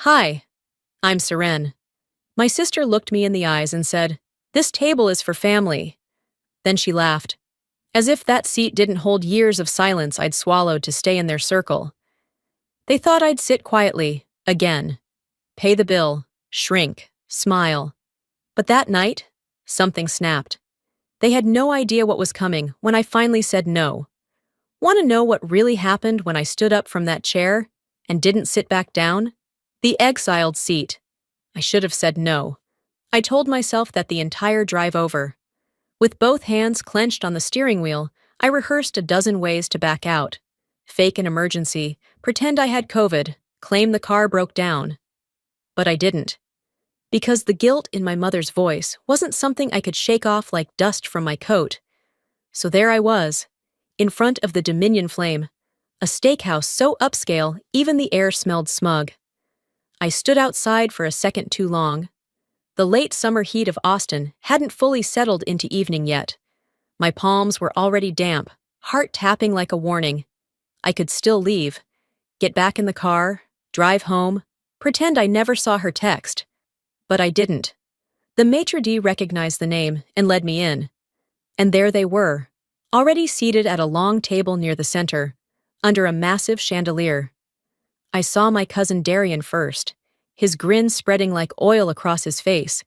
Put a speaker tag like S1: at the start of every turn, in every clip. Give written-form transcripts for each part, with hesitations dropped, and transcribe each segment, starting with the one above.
S1: Hi, I'm Seren. My sister looked me in the eyes and said, "This table is for family." Then she laughed, as if that seat didn't hold years of silence I'd swallowed to stay in their circle. They thought I'd sit quietly, again, pay the bill, shrink, smile. But that night, something snapped. They had no idea what was coming when I finally said no. Want to know what really happened when I stood up from that chair and didn't sit back down? The exiled seat. I should have said no. I told myself that the entire drive over. With both hands clenched on the steering wheel, I rehearsed a dozen ways to back out. Fake an emergency, pretend I had COVID, claim the car broke down. But I didn't. Because the guilt in my mother's voice wasn't something I could shake off like dust from my coat. So there I was, in front of the Dominion Flame, a steakhouse so upscale even the air smelled smug. I stood outside for a second too long. The late summer heat of Austin hadn't fully settled into evening yet. My palms were already damp, heart tapping like a warning. I could still leave, get back in the car, drive home, pretend I never saw her text. But I didn't. The maitre d' recognized the name and led me in. And there they were, already seated at a long table near the center, under a massive chandelier. I saw my cousin Darian first, his grin spreading like oil across his face.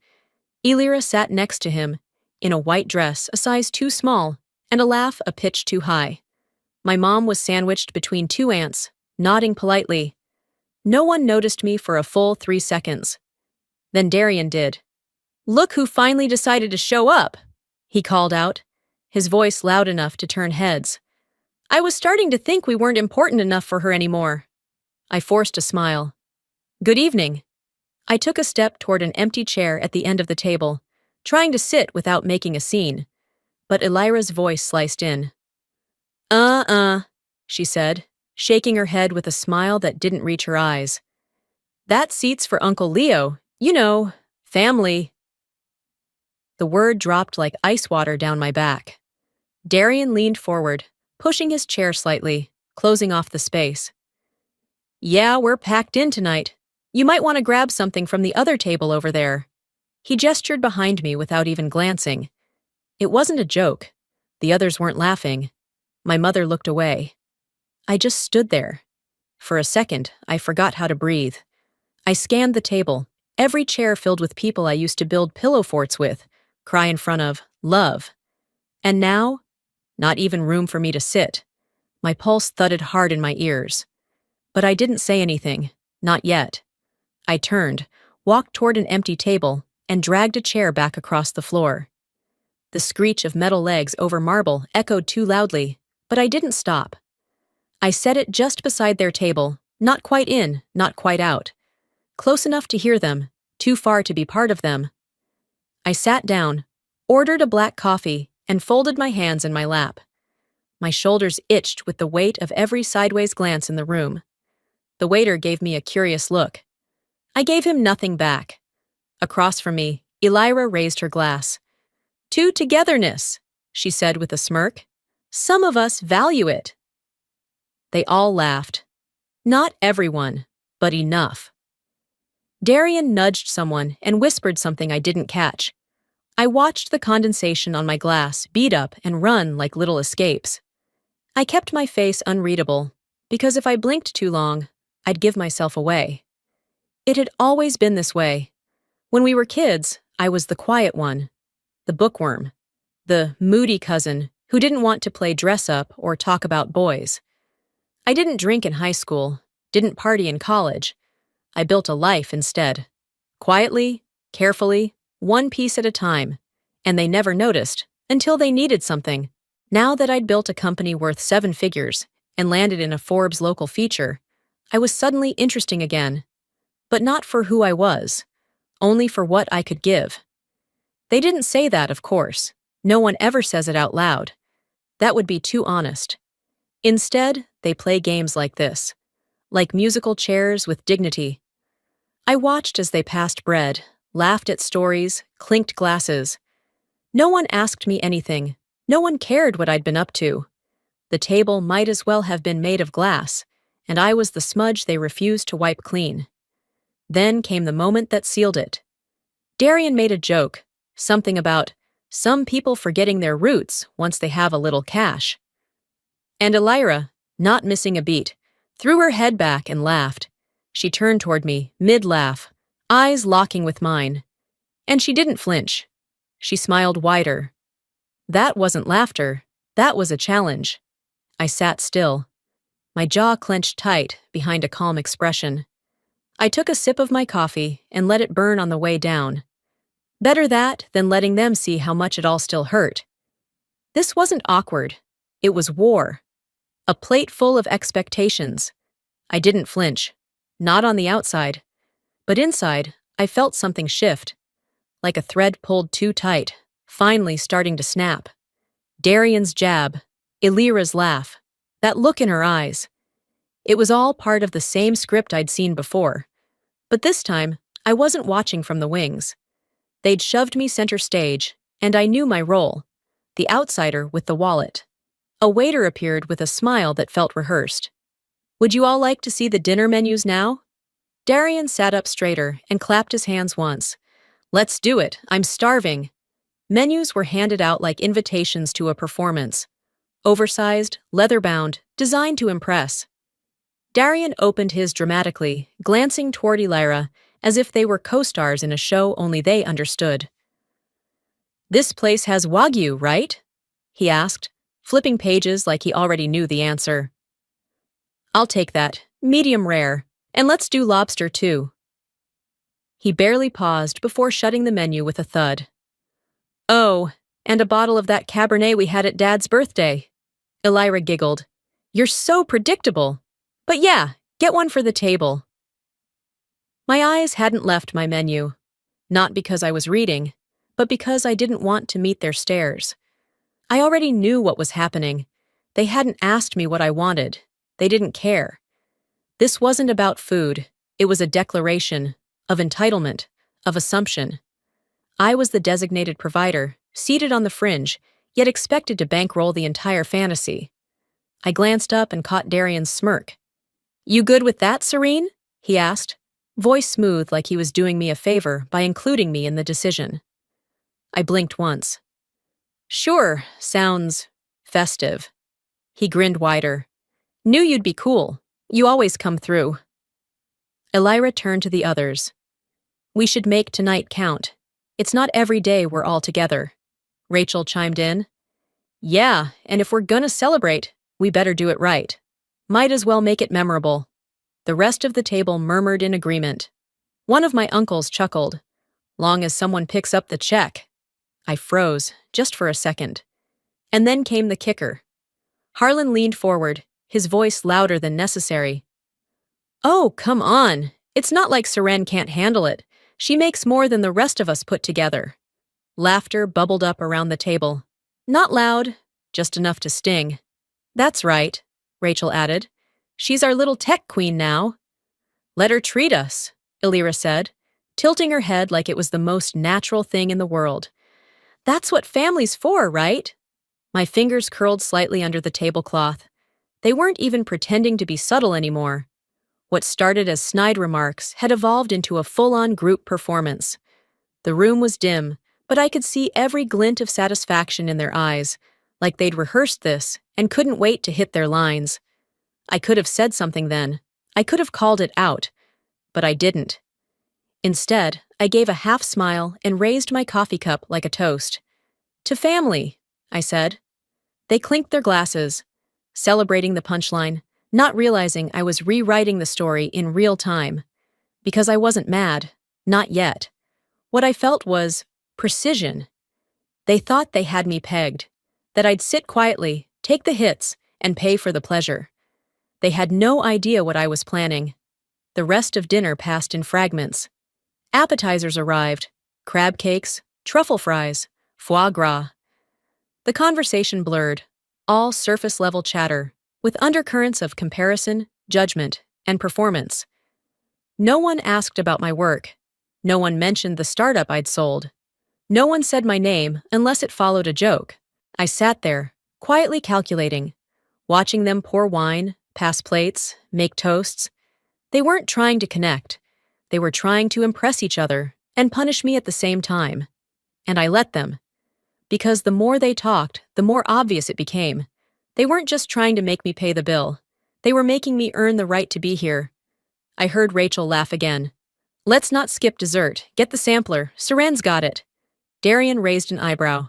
S1: Elira sat next to him, in a white dress a size too small, and a laugh a pitch too high. My mom was sandwiched between two aunts, nodding politely. No one noticed me for a full 3 seconds. Then Darian did. "Look who finally decided to show up," he called out, his voice loud enough to turn heads. "I was starting to think we weren't important enough for her anymore." I forced a smile. "Good evening." I took a step toward an empty chair at the end of the table, trying to sit without making a scene. But Elira's voice sliced in. She said, shaking her head with a smile that didn't reach her eyes. "That seat's for Uncle Leo, you know, family." The word dropped like ice water down my back. Darian leaned forward, pushing his chair slightly, closing off the space. "Yeah, we're packed in tonight. You might want to grab something from the other table over there." He gestured behind me without even glancing. It wasn't a joke. The others weren't laughing. My mother looked away. I just stood there. For a second, I forgot how to breathe. I scanned the table, every chair filled with people I used to build pillow forts with, cry in front of, love. And now, not even room for me to sit. My pulse thudded hard in my ears. But I didn't say anything, not yet. I turned, walked toward an empty table, and dragged a chair back across the floor. The screech of metal legs over marble echoed too loudly, but I didn't stop. I set it just beside their table, not quite in, not quite out. Close enough to hear them, too far to be part of them. I sat down, ordered a black coffee, and folded my hands in my lap. My shoulders itched with the weight of every sideways glance in the room. The waiter gave me a curious look. I gave him nothing back. Across from me, Elira raised her glass. "To togetherness," she said with a smirk. "Some of us value it." They all laughed. Not everyone, but enough. Darian nudged someone and whispered something I didn't catch. I watched the condensation on my glass bead up and run like little escapes. I kept my face unreadable, because if I blinked too long, I'd give myself away. It had always been this way. When we were kids, I was the quiet one, the bookworm, the moody cousin who didn't want to play dress-up or talk about boys. I didn't drink in high school, didn't party in college. I built a life instead. Quietly, carefully, one piece at a time, and they never noticed until they needed something. Now that I'd built a company worth 7 figures and landed in a Forbes local feature, I was suddenly interesting again. But not for who I was, only for what I could give. They didn't say that, of course. No one ever says it out loud. That would be too honest. Instead, they play games like this, like musical chairs with dignity. I watched as they passed bread, laughed at stories, clinked glasses. No one asked me anything. No one cared what I'd been up to. The table might as well have been made of glass, and I was the smudge they refused to wipe clean. Then came the moment that sealed it. Darian made a joke, something about some people forgetting their roots once they have a little cash. And Elira, not missing a beat, threw her head back and laughed. She turned toward me, mid-laugh, eyes locking with mine. And she didn't flinch. She smiled wider. That wasn't laughter, that was a challenge. I sat still, my jaw clenched tight behind a calm expression. I took a sip of my coffee and let it burn on the way down. Better that than letting them see how much it all still hurt. This wasn't awkward. It was war. A plate full of expectations. I didn't flinch. Not on the outside. But inside, I felt something shift. Like a thread pulled too tight, finally starting to snap. Darian's jab. Elira's laugh. That look in her eyes. It was all part of the same script I'd seen before. But this time, I wasn't watching from the wings. They'd shoved me center stage, and I knew my role. The outsider with the wallet. A waiter appeared with a smile that felt rehearsed. Would you all like to see the dinner menus now? Darian sat up straighter and clapped his hands once. Let's do it, I'm starving. Menus were handed out like invitations to a performance. Oversized, leather-bound, designed to impress. Darian opened his dramatically, glancing toward Elira as if they were co-stars in a show only they understood. This place has Wagyu, right? He asked, flipping pages like he already knew the answer. I'll take that, medium rare, and let's do lobster too. He barely paused before shutting the menu with a thud. Oh, and a bottle of that Cabernet we had at Dad's birthday. Elira giggled. You're so predictable. But yeah, get one for the table. My eyes hadn't left my menu. Not because I was reading, but because I didn't want to meet their stares. I already knew what was happening. They hadn't asked me what I wanted. They didn't care. This wasn't about food. It was a declaration of entitlement, of assumption. I was the designated provider, seated on the fringe, yet expected to bankroll the entire fantasy. I glanced up and caught Darian's smirk. You good with that, Serene? He asked, voice smooth like he was doing me a favor by including me in the decision. I blinked once. Sure, sounds festive. He grinned wider. Knew you'd be cool. You always come through. Elira turned to the others. We should make tonight count. It's not every day we're all together. Rachel chimed in. Yeah, and if we're gonna celebrate, we better do it right. Might as well make it memorable. The rest of the table murmured in agreement. One of my uncles chuckled. Long as someone picks up the check. I froze, just for a second. And then came the kicker. Harlan leaned forward, his voice louder than necessary. Oh, come on. It's not like Seren can't handle it. She makes more than the rest of us put together. Laughter bubbled up around the table. Not loud, just enough to sting. That's right, Rachel added. She's our little tech queen now. Let her treat us, Elira said, tilting her head like it was the most natural thing in the world. That's what family's for, right? My fingers curled slightly under the tablecloth. They weren't even pretending to be subtle anymore. What started as snide remarks had evolved into a full-on group performance. The room was dim, but I could see every glint of satisfaction in their eyes, like they'd rehearsed this and couldn't wait to hit their lines. I could have said something then. I could have called it out. But I didn't. Instead, I gave a half smile and raised my coffee cup like a toast. To family, I said. They clinked their glasses, celebrating the punchline, not realizing I was rewriting the story in real time. Because I wasn't mad. Not yet. What I felt was precision. They thought they had me pegged, that I'd sit quietly, take the hits, and pay for the pleasure. They had no idea what I was planning. The rest of dinner passed in fragments. Appetizers arrived, crab cakes, truffle fries, foie gras. The conversation blurred, all surface-level chatter, with undercurrents of comparison, judgment, and performance. No one asked about my work. No one mentioned the startup I'd sold. No one said my name unless it followed a joke. I sat there, quietly calculating, watching them pour wine, pass plates, make toasts. They weren't trying to connect. They were trying to impress each other and punish me at the same time. And I let them. Because the more they talked, the more obvious it became. They weren't just trying to make me pay the bill. They were making me earn the right to be here. I heard Rachel laugh again. Let's not skip dessert. Get the sampler. Seren's got it. Darian raised an eyebrow.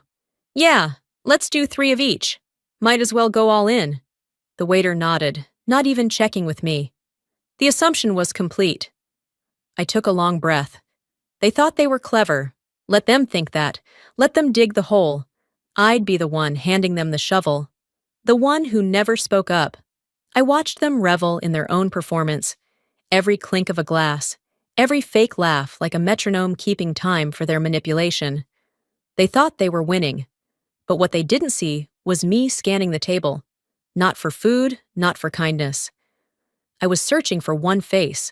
S1: Yeah, let's do 3 of each. Might as well go all in. The waiter nodded, not even checking with me. The assumption was complete. I took a long breath. They thought they were clever. Let them think that. Let them dig the hole. I'd be the one handing them the shovel. The one who never spoke up. I watched them revel in their own performance. Every clink of a glass. Every fake laugh like a metronome keeping time for their manipulation. They thought they were winning. But what they didn't see was me scanning the table. Not for food, not for kindness. I was searching for one face.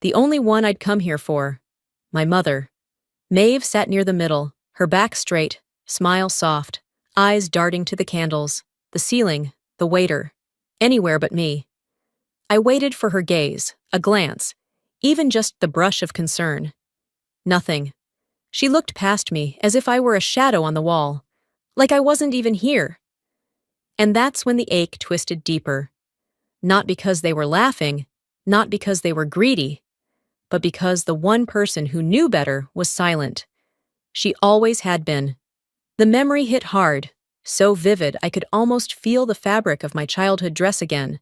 S1: The only one I'd come here for. My mother. Maeve sat near the middle, her back straight, smile soft, eyes darting to the candles, the ceiling, the waiter. Anywhere but me. I waited for her gaze, a glance, even just the brush of concern. Nothing. She looked past me as if I were a shadow on the wall, like I wasn't even here. And that's when the ache twisted deeper. Not because they were laughing, not because they were greedy, but because the one person who knew better was silent. She always had been. The memory hit hard, so vivid I could almost feel the fabric of my childhood dress again.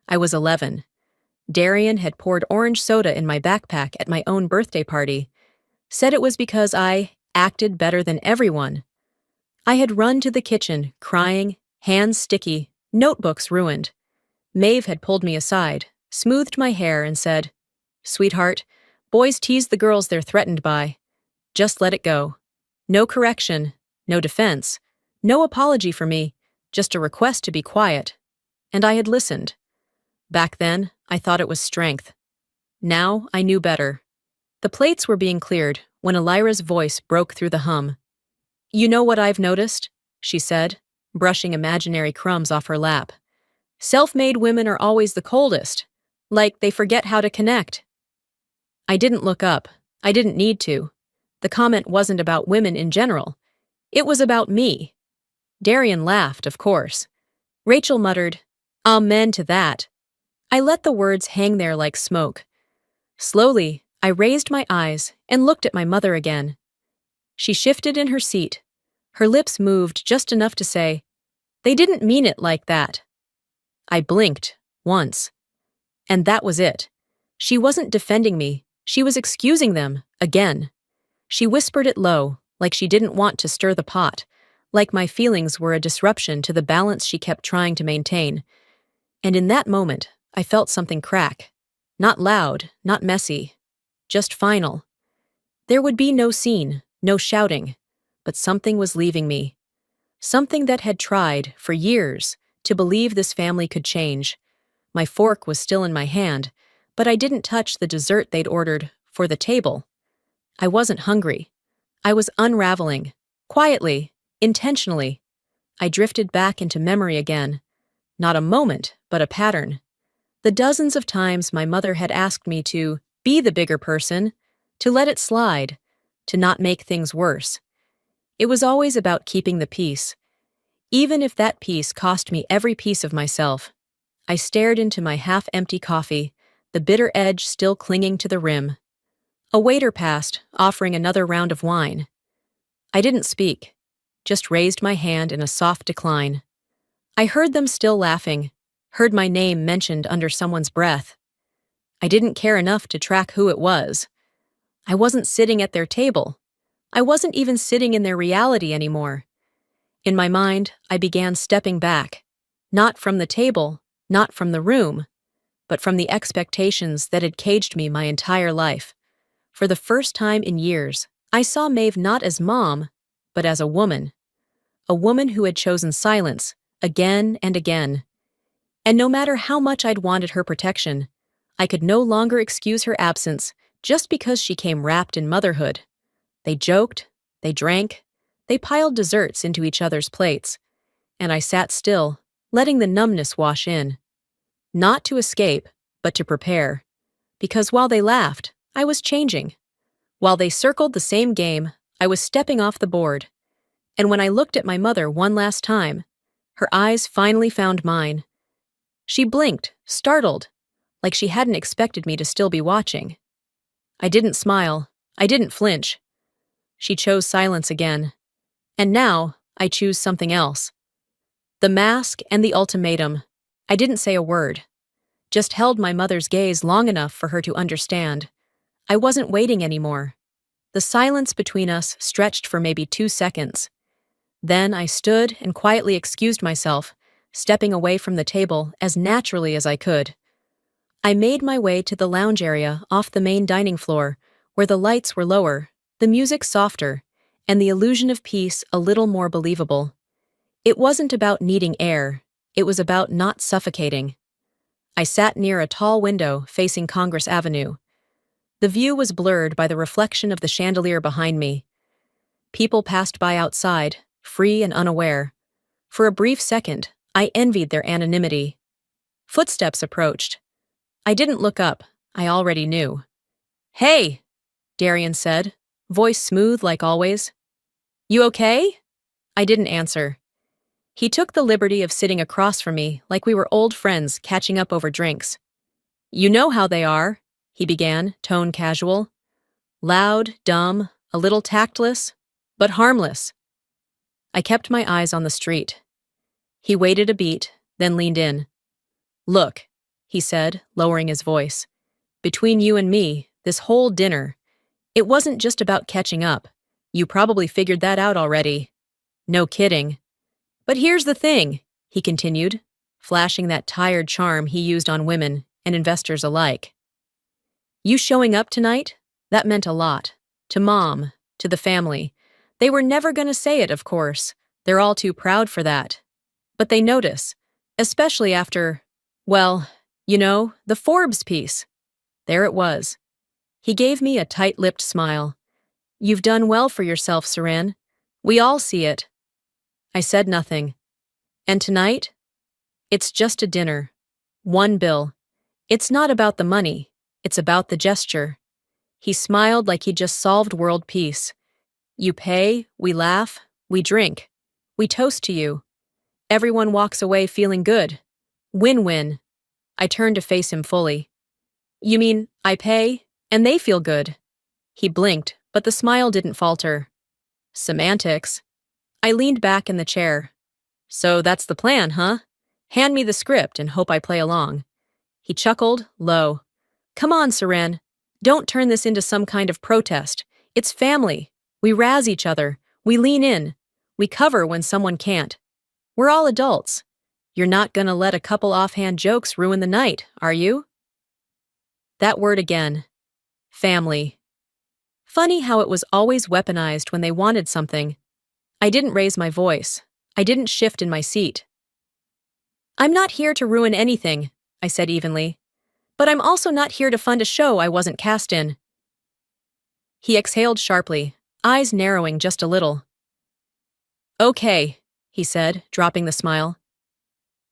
S1: I was 11. Darian had poured orange soda in my backpack at my own birthday party. Said it was because I acted better than everyone. I had run to the kitchen, crying, hands sticky, notebooks ruined. Maeve had pulled me aside, smoothed my hair, and said, Sweetheart, boys tease the girls they're threatened by. Just let it go. No correction, no defense, no apology for me, just a request to be quiet. And I had listened. Back then, I thought it was strength. Now, I knew better. The plates were being cleared when Elira's voice broke through the hum. You know what I've noticed? She said, brushing imaginary crumbs off her lap. Self-made women are always the coldest, like they forget how to connect. I didn't look up. I didn't need to. The comment wasn't about women in general. It was about me. Darian laughed, of course. Rachel muttered, Amen to that. I let the words hang there like smoke. Slowly, I raised my eyes and looked at my mother again. She shifted in her seat. Her lips moved just enough to say, They didn't mean it like that. I blinked, once. And that was it. She wasn't defending me. She was excusing them, again. She whispered it low, like she didn't want to stir the pot, like my feelings were a disruption to the balance she kept trying to maintain. And in that moment, I felt something crack. Not loud, not messy, just final. There would be no scene, no shouting, but something was leaving me. Something that had tried, for years, to believe this family could change. My fork was still in my hand, but I didn't touch the dessert they'd ordered for the table. I wasn't hungry. I was unraveling, quietly, intentionally. I drifted back into memory again. Not a moment, but a pattern. The dozens of times my mother had asked me to be the bigger person, to let it slide, to not make things worse. It was always about keeping the peace, even if that peace cost me every piece of myself. I stared into my half-empty coffee, the bitter edge still clinging to the rim. A waiter passed, offering another round of wine. I didn't speak, just raised my hand in a soft decline. I heard them still laughing, heard my name mentioned under someone's breath. I didn't care enough to track who it was. I wasn't sitting at their table. I wasn't even sitting in their reality anymore. In my mind, I began stepping back, not from the table, not from the room, but from the expectations that had caged me my entire life. For the first time in years, I saw Maeve not as mom, but as a woman who had chosen silence, again and again. And no matter how much I'd wanted her protection, I could no longer excuse her absence just because she came wrapped in motherhood. They joked, they drank, they piled desserts into each other's plates, and I sat still, letting the numbness wash in. Not to escape, but to prepare. Because while they laughed, I was changing. While they circled the same game, I was stepping off the board. And when I looked at my mother one last time, her eyes finally found mine. She blinked, startled, like she hadn't expected me to still be watching. I didn't smile. I didn't flinch. She chose silence again. And now, I choose something else. The mask and the ultimatum. I didn't say a word. Just held my mother's gaze long enough for her to understand. I wasn't waiting anymore. The silence between us stretched for maybe 2 seconds. Then I stood and quietly excused myself, stepping away from the table as naturally as I could. I made my way to the lounge area off the main dining floor, where the lights were lower, the music softer, and the illusion of peace a little more believable. It wasn't about needing air, it was about not suffocating. I sat near a tall window facing Congress Avenue. The view was blurred by the reflection of the chandelier behind me. People passed by outside, free and unaware. For a brief second, I envied their anonymity. Footsteps approached. I didn't look up, I already knew. "Hey," Darian said, voice smooth like always. "You okay?" I didn't answer. He took the liberty of sitting across from me like we were old friends catching up over drinks. "You know how they are," he began, tone casual. "Loud, dumb, a little tactless, but harmless." I kept my eyes on the street. He waited a beat, then leaned in. "Look," he said, lowering his voice. "Between you and me, this whole dinner, it wasn't just about catching up. You probably figured that out already." "No kidding. But here's the thing," he continued, flashing that tired charm he used on women and investors alike. "You showing up tonight? That meant a lot. To Mom, to the family. They were never going to say it, of course. They're all too proud for that. But they notice, especially after, well, you know, the Forbes piece." There it was. He gave me a tight-lipped smile. "You've done well for yourself, Saran. We all see it." I said nothing. "And tonight? It's just a dinner. One bill. It's not about the money. It's about the gesture." He smiled like he'd just solved world peace. "You pay, we laugh, we drink. We toast to you. Everyone walks away feeling good. Win-win." I turned to face him fully. "You mean, I pay, and they feel good?" He blinked, but the smile didn't falter. "Semantics." I leaned back in the chair. "So that's the plan, huh? Hand me the script and hope I play along." He chuckled, low. "Come on, Saran. Don't turn this into some kind of protest. It's family. We razz each other. We lean in. We cover when someone can't. We're all adults. You're not gonna let a couple offhand jokes ruin the night, are you?" That word again. Family. Funny how it was always weaponized when they wanted something. I didn't raise my voice. I didn't shift in my seat. "I'm not here to ruin anything," I said evenly. "But I'm also not here to fund a show I wasn't cast in." He exhaled sharply, eyes narrowing just a little. "Okay," he said, dropping the smile.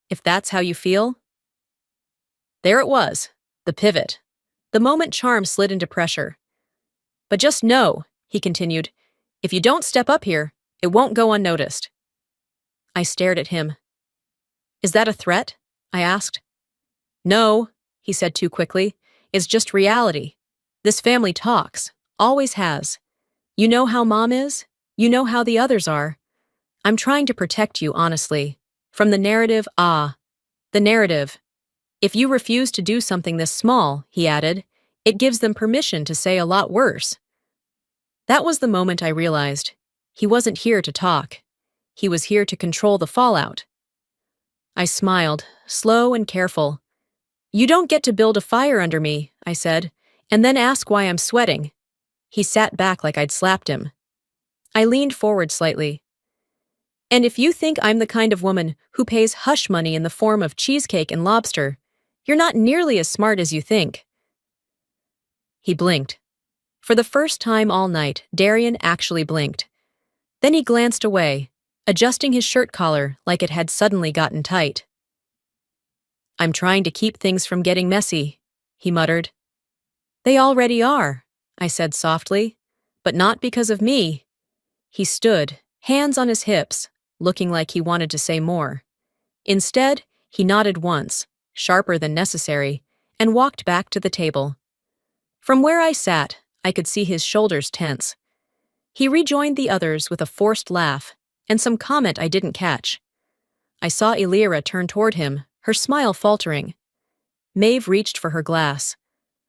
S1: "If that's how you feel." There it was, the pivot. The moment charm slid into pressure. "But just know," he continued, "if you don't step up here, it won't go unnoticed." I stared at him. "Is that a threat?" I asked. "No," he said too quickly. "It's just reality. This family talks, always has. You know how Mom is? You know how the others are. I'm trying to protect you, honestly. From the narrative, the narrative. If you refuse to do something this small," he added, "it gives them permission to say a lot worse." That was the moment I realized. He wasn't here to talk. He was here to control the fallout. I smiled, slow and careful. "You don't get to build a fire under me," I said, "and then ask why I'm sweating." He sat back like I'd slapped him. I leaned forward slightly. "And if you think I'm the kind of woman who pays hush money in the form of cheesecake and lobster, you're not nearly as smart as you think." He blinked. For the first time all night, Darian actually blinked. Then he glanced away, adjusting his shirt collar like it had suddenly gotten tight. "I'm trying to keep things from getting messy," he muttered. They already are, I said softly. But not because of me. He stood, hands on his hips, looking like he wanted to say more. Instead, he nodded once, sharper than necessary, and walked back to the table. From where I sat, I could see his shoulders tense. He rejoined the others with a forced laugh, and some comment I didn't catch. I saw Elira turn toward him, her smile faltering. Maeve reached for her glass.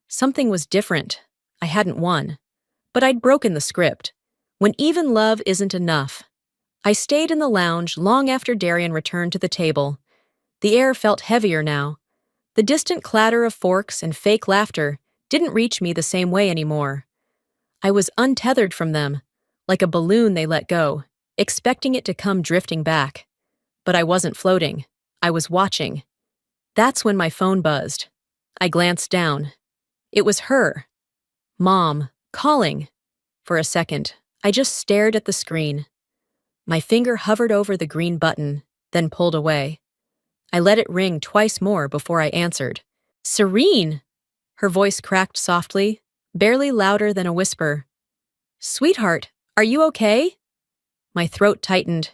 S1: Something was different. I hadn't won. But I'd broken the script. When even love isn't enough. I stayed in the lounge long after Darian returned to the table. The air felt heavier now. The distant clatter of forks and fake laughter didn't reach me the same way anymore. I was untethered from them, like a balloon they let go, expecting it to come drifting back. But I wasn't floating. I was watching. That's when my phone buzzed. I glanced down. It was her. Mom, calling. For a second, I just stared at the screen. My finger hovered over the green button, then pulled away. I let it ring twice more before I answered. Serene! Her voice cracked softly, barely louder than a whisper. Sweetheart, are you okay? My throat tightened.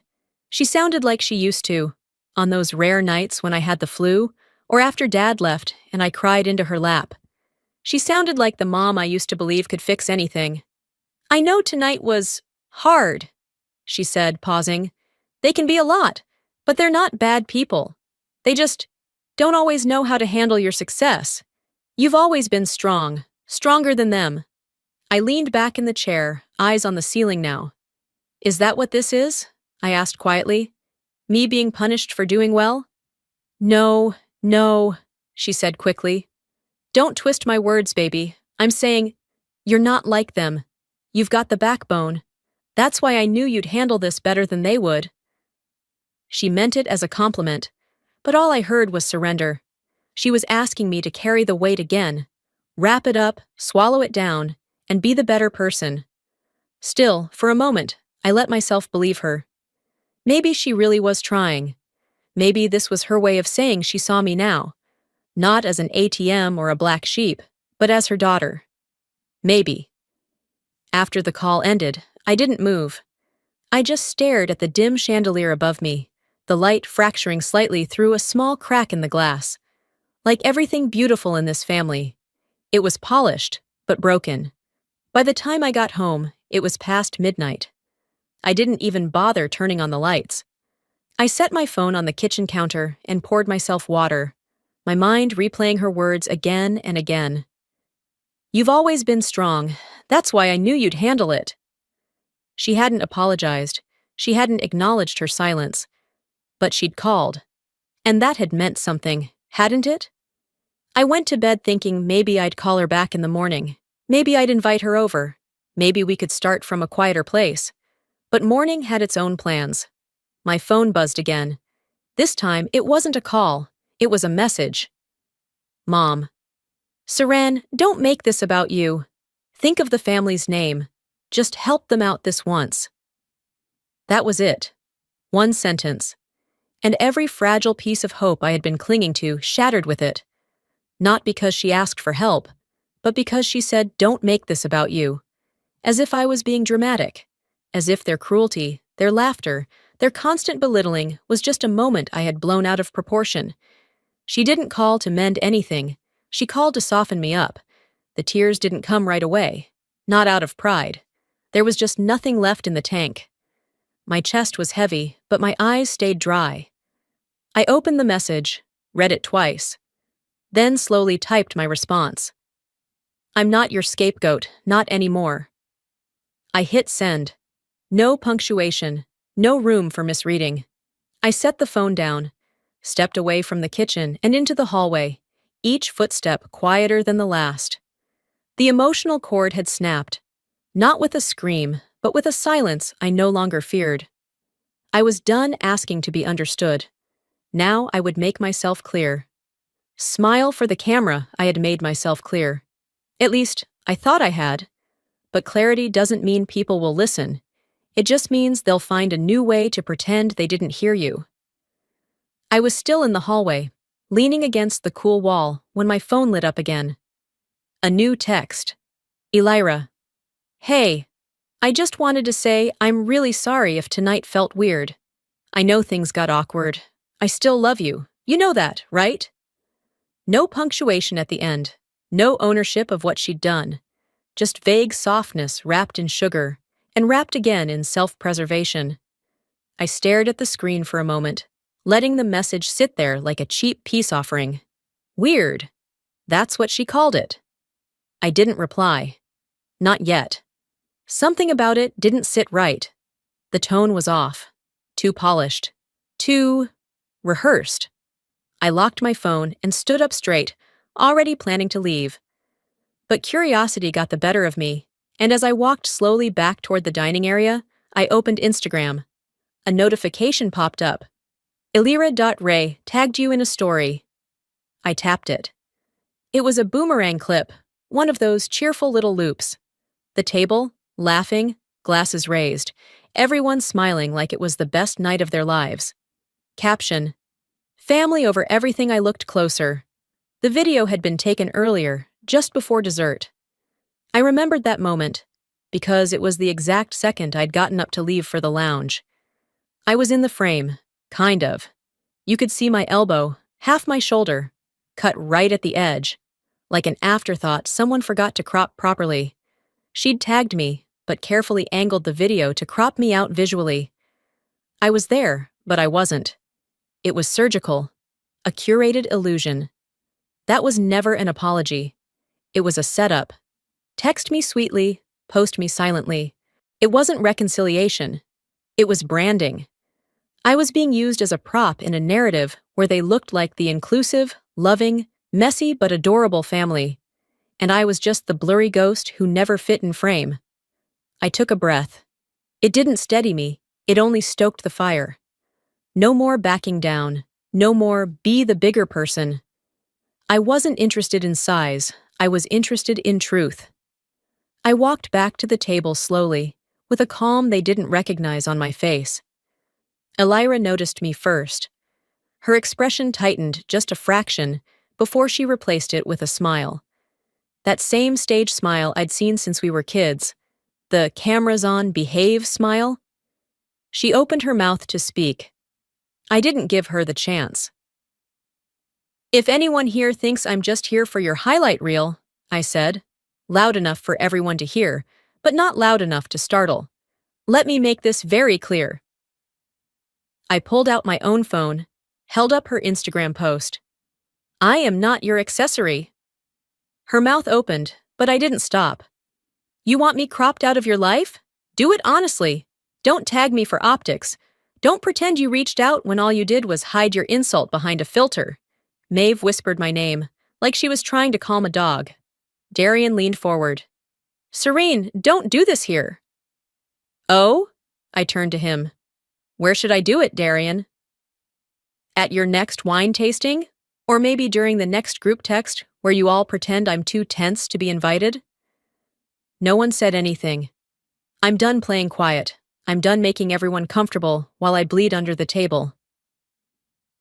S1: She sounded like she used to, on those rare nights when I had the flu, or after Dad left and I cried into her lap. She sounded like the mom I used to believe could fix anything. I know tonight was hard, she said, pausing. They can be a lot, but they're not bad people. They just don't always know how to handle your success. You've always been strong, stronger than them. I leaned back in the chair, eyes on the ceiling now. Is that what this is? I asked quietly. Me being punished for doing well? No, she said quickly. Don't twist my words, baby. I'm saying, you're not like them. You've got the backbone. That's why I knew you'd handle this better than they would. She meant it as a compliment, but all I heard was surrender. She was asking me to carry the weight again, wrap it up, swallow it down, and be the better person. Still, for a moment, I let myself believe her. Maybe she really was trying. Maybe this was her way of saying she saw me now, not as an ATM or a black sheep, but as her daughter. Maybe. After the call ended, I didn't move. I just stared at the dim chandelier above me, the light fracturing slightly through a small crack in the glass. Like everything beautiful in this family, it was polished, but broken. By the time I got home, it was past midnight. I didn't even bother turning on the lights. I set my phone on the kitchen counter and poured myself water, my mind replaying her words again and again. You've always been strong. That's why I knew you'd handle it. She hadn't apologized. She hadn't acknowledged her silence. But she'd called. And that had meant something, hadn't it? I went to bed thinking maybe I'd call her back in the morning. Maybe I'd invite her over. Maybe we could start from a quieter place. But morning had its own plans. My phone buzzed again. This time, it wasn't a call. It was a message. Mom. Saran, don't make this about you. Think of the family's name. Just help them out this once. That was it. One sentence. And every fragile piece of hope I had been clinging to shattered with it. Not because she asked for help, but because she said, don't make this about you. As if I was being dramatic. As if their cruelty, their laughter, their constant belittling was just a moment I had blown out of proportion. She didn't call to mend anything. She called to soften me up. The tears didn't come right away. Not out of pride. There was just nothing left in the tank. My chest was heavy, but my eyes stayed dry. I opened the message, read it twice, then slowly typed my response. I'm not your scapegoat, not anymore. I hit send. No punctuation, no room for misreading. I set the phone down, stepped away from the kitchen and into the hallway, each footstep quieter than the last. The emotional cord had snapped, not with a scream, but with a silence I no longer feared. I was done asking to be understood. Now I would make myself clear. Smile for the camera, I had made myself clear. At least, I thought I had. But clarity doesn't mean people will listen. It just means they'll find a new way to pretend they didn't hear you. I was still in the hallway, leaning against the cool wall, when my phone lit up again. A new text. Elira. Hey, I just wanted to say I'm really sorry if tonight felt weird. I know things got awkward. I still love you. You know that, right? No punctuation at the end. No ownership of what she'd done. Just vague softness wrapped in sugar, and wrapped again in self-preservation. I stared at the screen for a moment, letting the message sit there like a cheap peace offering. Weird. That's what she called it. I didn't reply. Not yet. Something about it didn't sit right. The tone was off. Too polished. Too rehearsed. I locked my phone and stood up straight, already planning to leave. But curiosity got the better of me, and as I walked slowly back toward the dining area, I opened Instagram. A notification popped up. Elira.Ray tagged you in a story. I tapped it. It was a boomerang clip, one of those cheerful little loops. The table, laughing, glasses raised, everyone smiling like it was the best night of their lives. Caption: Family over everything. I looked closer. The video had been taken earlier, just before dessert. I remembered that moment, because it was the exact second I'd gotten up to leave for the lounge. I was in the frame, kind of. You could see my elbow, half my shoulder, cut right at the edge. Like an afterthought, someone forgot to crop properly. She'd tagged me, but carefully angled the video to crop me out visually. I was there, but I wasn't. It was surgical. A curated illusion. That was never an apology. It was a setup. Text me sweetly, post me silently. It wasn't reconciliation. It was branding. I was being used as a prop in a narrative where they looked like the inclusive, loving, messy but adorable family. And I was just the blurry ghost who never fit in frame. I took a breath. It didn't steady me, it only stoked the fire. No more backing down. No more be the bigger person. I wasn't interested in size, I was interested in truth. I walked back to the table slowly, with a calm they didn't recognize on my face. Elira noticed me first. Her expression tightened just a fraction before she replaced it with a smile. That same stage smile I'd seen since we were kids. The cameras on, behave smile. She opened her mouth to speak. I didn't give her the chance. If anyone here thinks I'm just here for your highlight reel, I said, loud enough for everyone to hear, but not loud enough to startle. Let me make this very clear. I pulled out my own phone, held up her Instagram post. I am not your accessory. Her mouth opened, but I didn't stop. You want me cropped out of your life? Do it honestly. Don't tag me for optics. Don't pretend you reached out when all you did was hide your insult behind a filter. Maeve whispered my name, like she was trying to calm a dog. Darian leaned forward. Serene, don't do this here. Oh? I turned to him. Where should I do it, Darian? At your next wine tasting? Or maybe during the next group text where you all pretend I'm too tense to be invited? No one said anything. I'm done playing quiet. I'm done making everyone comfortable while I bleed under the table.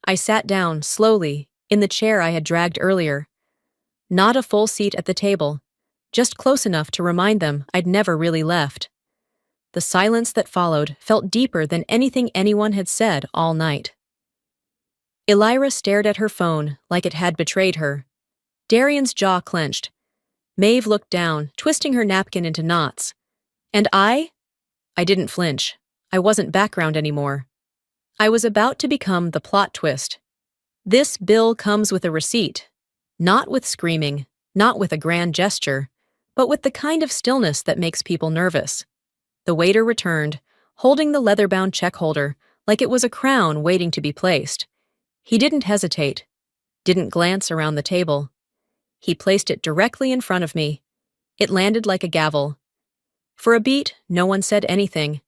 S1: I sat down, slowly, in the chair I had dragged earlier. Not a full seat at the table, just close enough to remind them I'd never really left. The silence that followed felt deeper than anything anyone had said all night. Elira stared at her phone like it had betrayed her. Darian's jaw clenched. Maeve looked down, twisting her napkin into knots. And I didn't flinch. I wasn't background anymore. I was about to become the plot twist. This bill comes with a receipt. Not with screaming, not with a grand gesture, but with the kind of stillness that makes people nervous. The waiter returned, holding the leather-bound check holder like it was a crown waiting to be placed. He didn't hesitate, didn't glance around the table. He placed it directly in front of me. It landed like a gavel. For a beat, no one said anything.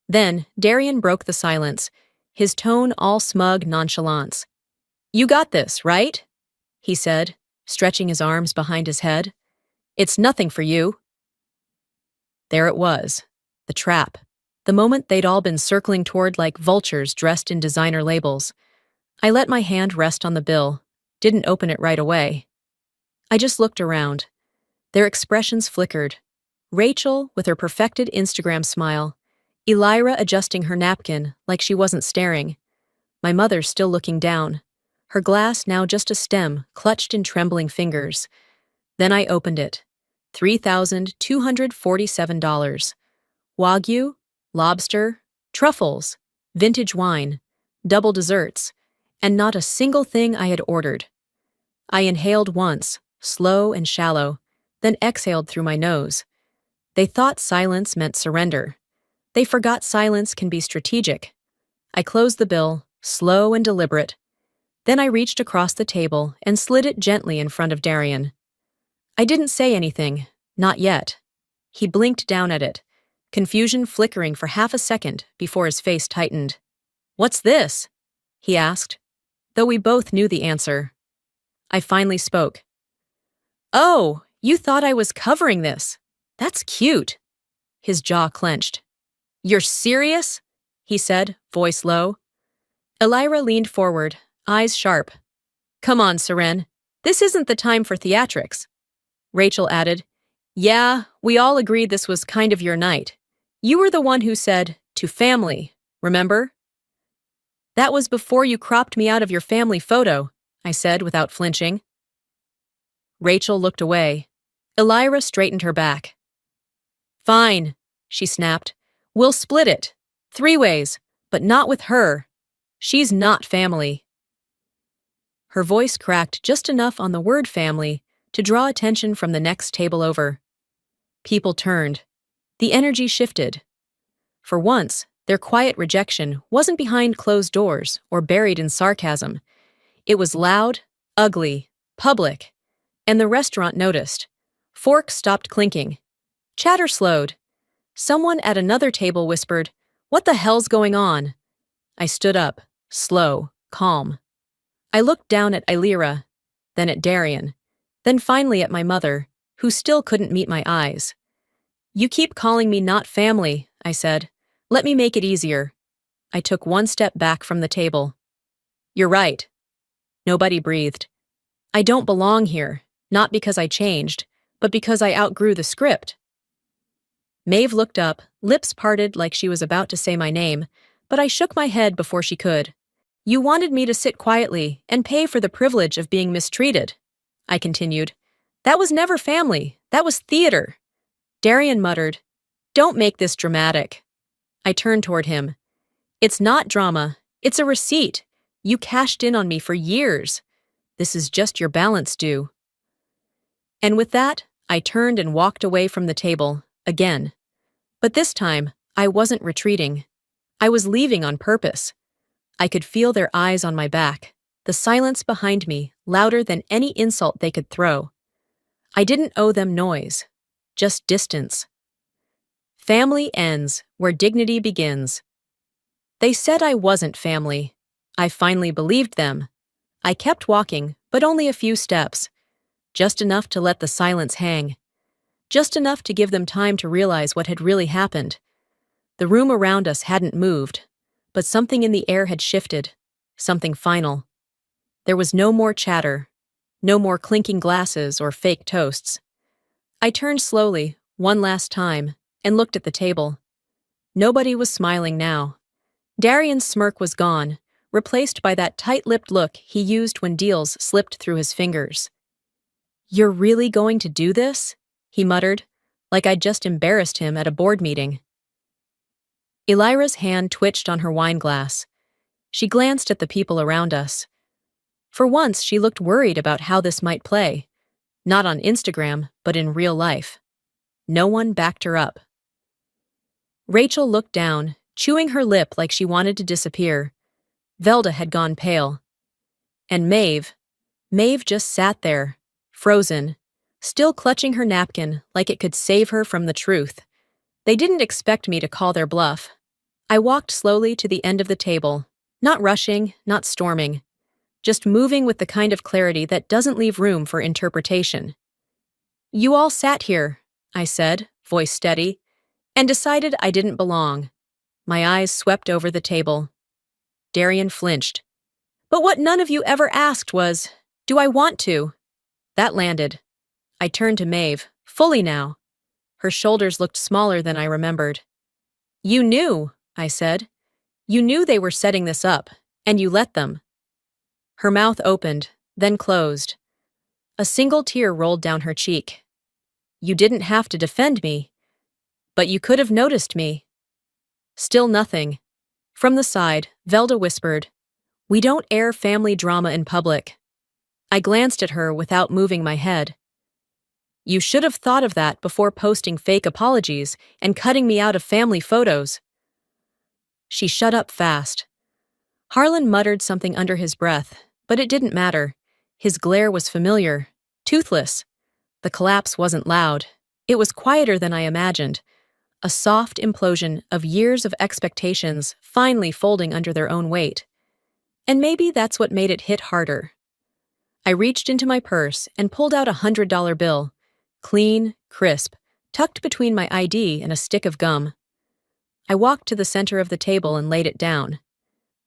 S1: Then, Darian broke the silence, his tone all smug nonchalance. You got this, right? He said, stretching his arms behind his head. It's nothing for you. There it was, the trap, the moment they'd all been circling toward like vultures dressed in designer labels. I let my hand rest on the bill, didn't open it right away. I just looked around. Their expressions flickered. Rachel, with her perfected Instagram smile. Elira adjusting her napkin like she wasn't staring. My mother still looking down. Her glass now just a stem, clutched in trembling fingers. Then I opened it. $3,247. Wagyu, lobster, truffles, vintage wine, double desserts, and not a single thing I had ordered. I inhaled once, slow and shallow, then exhaled through my nose. They thought silence meant surrender. They forgot silence can be strategic. I closed the bill, slow and deliberate. Then I reached across the table and slid it gently in front of Darian. I didn't say anything, not yet. He blinked down at it, confusion flickering for half a second before his face tightened. "What's this?" he asked, though we both knew the answer. I finally spoke. "Oh, you thought I was covering this. That's cute." His jaw clenched. "You're serious?" he said, voice low. Elira leaned forward, eyes sharp. "Come on, Seren. This isn't the time for theatrics." Rachel added, "Yeah, we all agreed this was kind of your night. You were the one who said, 'to family,' remember?" "That was before you cropped me out of your family photo," I said without flinching. Rachel looked away. Elira straightened her back. "Fine," she snapped. "We'll split it. 3 ways, but not with her. She's not family." Her voice cracked just enough on the word family to draw attention from the next table over. People turned. The energy shifted. For once, their quiet rejection wasn't behind closed doors or buried in sarcasm. It was loud, ugly, public, and the restaurant noticed. Forks stopped clinking. Chatter slowed. Someone at another table whispered, "What the hell's going on?" I stood up, slow, calm. I looked down at Elira, then at Darian, then finally at my mother, who still couldn't meet my eyes. "You keep calling me not family," I said. "Let me make it easier." I took one step back from the table. "You're right." Nobody breathed. I don't belong here, not because I changed, but because I outgrew the script. Maeve looked up, lips parted like she was about to say my name, but I shook my head before she could. "You wanted me to sit quietly and pay for the privilege of being mistreated," I continued. "That was never family. That was theater." Darian muttered, "Don't make this dramatic." I turned toward him. "It's not drama. It's a receipt. You cashed in on me for years. This is just your balance due." And with that, I turned and walked away from the table, again. But this time, I wasn't retreating. I was leaving on purpose. I could feel their eyes on my back, the silence behind me louder than any insult they could throw. I didn't owe them noise, just distance. Family ends where dignity begins. They said I wasn't family. I finally believed them. I kept walking, but only a few steps. Just enough to let the silence hang. Just enough to give them time to realize what had really happened. The room around us hadn't moved, but something in the air had shifted, something final. There was no more chatter, no more clinking glasses or fake toasts. I turned slowly, one last time, and looked at the table. Nobody was smiling now. Darian's smirk was gone, replaced by that tight-lipped look he used when deals slipped through his fingers. "You're really going to do this?" he muttered, like I'd just embarrassed him at a board meeting. Elira's hand twitched on her wine glass. She glanced at the people around us. For once, she looked worried about how this might play. Not on Instagram, but in real life. No one backed her up. Rachel looked down, chewing her lip like she wanted to disappear. Velda had gone pale. And Maeve just sat there, frozen, still clutching her napkin like it could save her from the truth. They didn't expect me to call their bluff. I walked slowly to the end of the table, not rushing, not storming, just moving with the kind of clarity that doesn't leave room for interpretation. "You all sat here," I said, voice steady, "and decided I didn't belong." My eyes swept over the table. Darian flinched. "But what none of you ever asked was, do I want to?" That landed. I turned to Maeve, fully now. Her shoulders looked smaller than I remembered. You knew, I said. You knew they were setting this up, and you let them. Her mouth opened, then closed. A single tear rolled down her cheek. You didn't have to defend me, but you could have noticed me. Still nothing. From the side, Velda whispered, We don't air family drama in public. I glanced at her without moving my head. You should have thought of that before posting fake apologies and cutting me out of family photos. She shut up fast. Harlan muttered something under his breath, but it didn't matter. His glare was familiar, toothless. The collapse wasn't loud. It was quieter than I imagined. A soft implosion of years of expectations finally folding under their own weight. And maybe that's what made it hit harder. I reached into my purse and pulled out $100 bill, clean, crisp, tucked between my ID and a stick of gum. I walked to the center of the table and laid it down.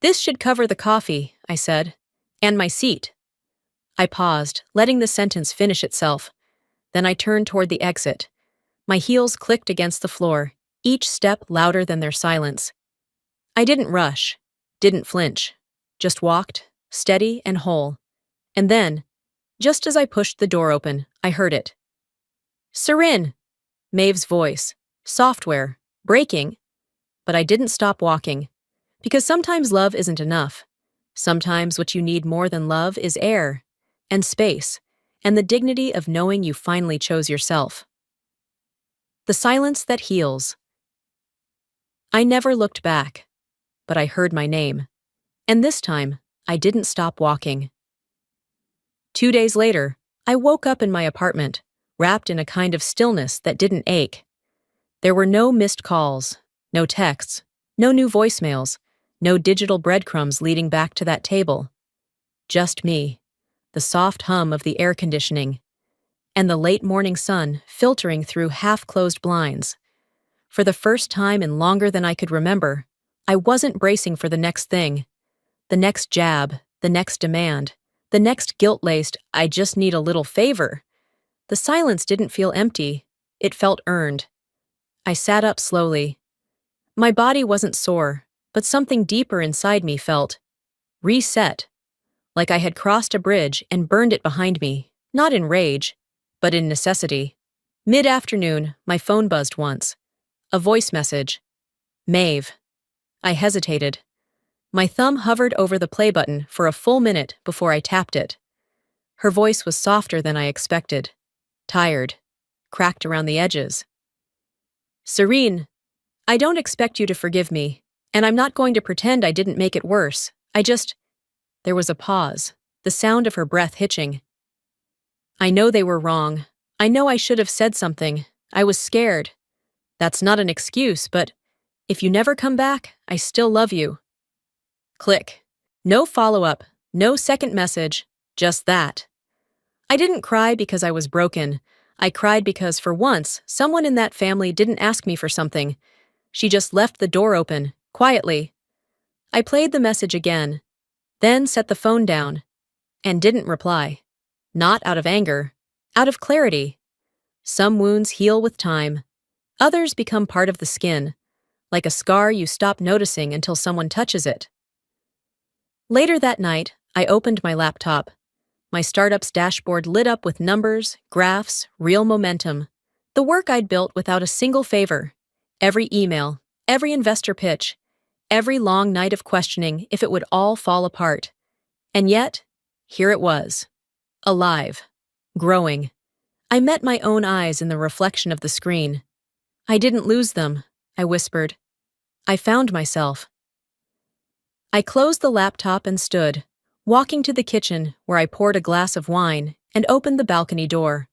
S1: This should cover the coffee, I said, and my seat. I paused, letting the sentence finish itself. Then I turned toward the exit. My heels clicked against the floor, each step louder than their silence. I didn't rush, didn't flinch, just walked, steady and whole. And then, just as I pushed the door open, I heard it. Serin! Maeve's voice, software, breaking. But I didn't stop walking. Because sometimes love isn't enough. Sometimes what you need more than love is air, and space, and the dignity of knowing you finally chose yourself. The silence that heals. I never looked back, but I heard my name. And this time, I didn't stop walking. 2 days later, I woke up in my apartment, wrapped in a kind of stillness that didn't ache. There were no missed calls, no texts, no new voicemails, no digital breadcrumbs leading back to that table. Just me, the soft hum of the air conditioning, and the late morning sun filtering through half-closed blinds. For the first time in longer than I could remember, I wasn't bracing for the next thing, the next jab, the next demand, the next guilt-laced, I just need a little favor. The silence didn't feel empty, it felt earned. I sat up slowly. My body wasn't sore, but something deeper inside me felt reset, like I had crossed a bridge and burned it behind me, not in rage, but in necessity. Mid-afternoon, my phone buzzed once. A voice message. Maeve. I hesitated. My thumb hovered over the play button for a full minute before I tapped it. Her voice was softer than I expected. Tired. Cracked around the edges. Serene, I don't expect you to forgive me, and I'm not going to pretend I didn't make it worse. There was a pause, the sound of her breath hitching. I know they were wrong. I know I should have said something. I was scared. That's not an excuse, but if you never come back, I still love you. Click. No follow-up, no second message, just that. I didn't cry because I was broken. I cried because, for once, someone in that family didn't ask me for something. She just left the door open, quietly. I played the message again, then set the phone down, and didn't reply. Not out of anger, out of clarity. Some wounds heal with time. Others become part of the skin, like a scar you stop noticing until someone touches it. Later that night, I opened my laptop. My startup's dashboard lit up with numbers, graphs, real momentum. The work I'd built without a single favor. Every email, every investor pitch, every long night of questioning if it would all fall apart. And yet, here it was. Alive. Growing. I met my own eyes in the reflection of the screen. I didn't lose them, I whispered. I found myself. I closed the laptop and stood, walking to the kitchen where I poured a glass of wine and opened the balcony door.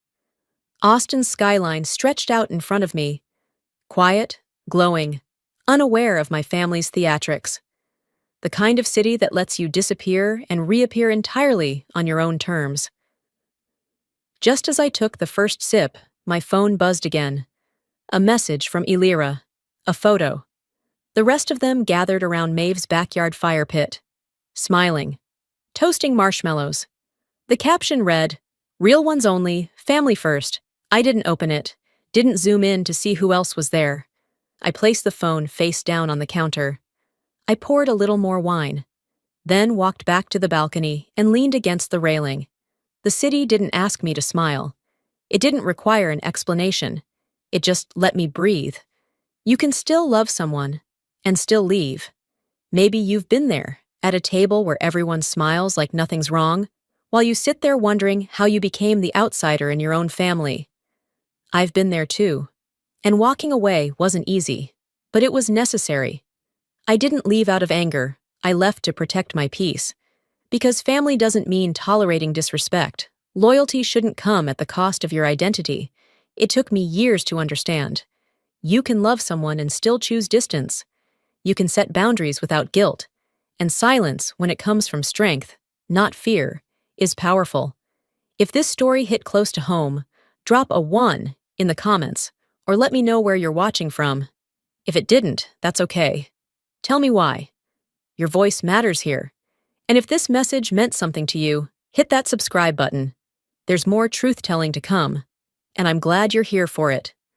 S1: Austin's skyline stretched out in front of me, quiet, glowing, unaware of my family's theatrics. The kind of city that lets you disappear and reappear entirely on your own terms. Just as I took the first sip, my phone buzzed again. A message from Elira. A photo. The rest of them gathered around Maeve's backyard fire pit, smiling, toasting marshmallows. The caption read, "Real ones only, family first. I didn't open it, didn't zoom in to see who else was there. I placed the phone face down on the counter. I poured a little more wine, then walked back to the balcony and leaned against the railing. The city didn't ask me to smile. It didn't require an explanation. It just let me breathe. You can still love someone and still leave. Maybe you've been there, at a table where everyone smiles like nothing's wrong, while you sit there wondering how you became the outsider in your own family. I've been there too. And walking away wasn't easy, but it was necessary. I didn't leave out of anger. I left to protect my peace. Because family doesn't mean tolerating disrespect. Loyalty shouldn't come at the cost of your identity. It took me years to understand. You can love someone and still choose distance. You can set boundaries without guilt. And silence, when it comes from strength, not fear, is powerful. If this story hit close to home, drop a 1 in the comments, or let me know where you're watching from. If it didn't, that's okay. Tell me why. Your voice matters here. And if this message meant something to you, hit that subscribe button. There's more truth-telling to come, and I'm glad you're here for it.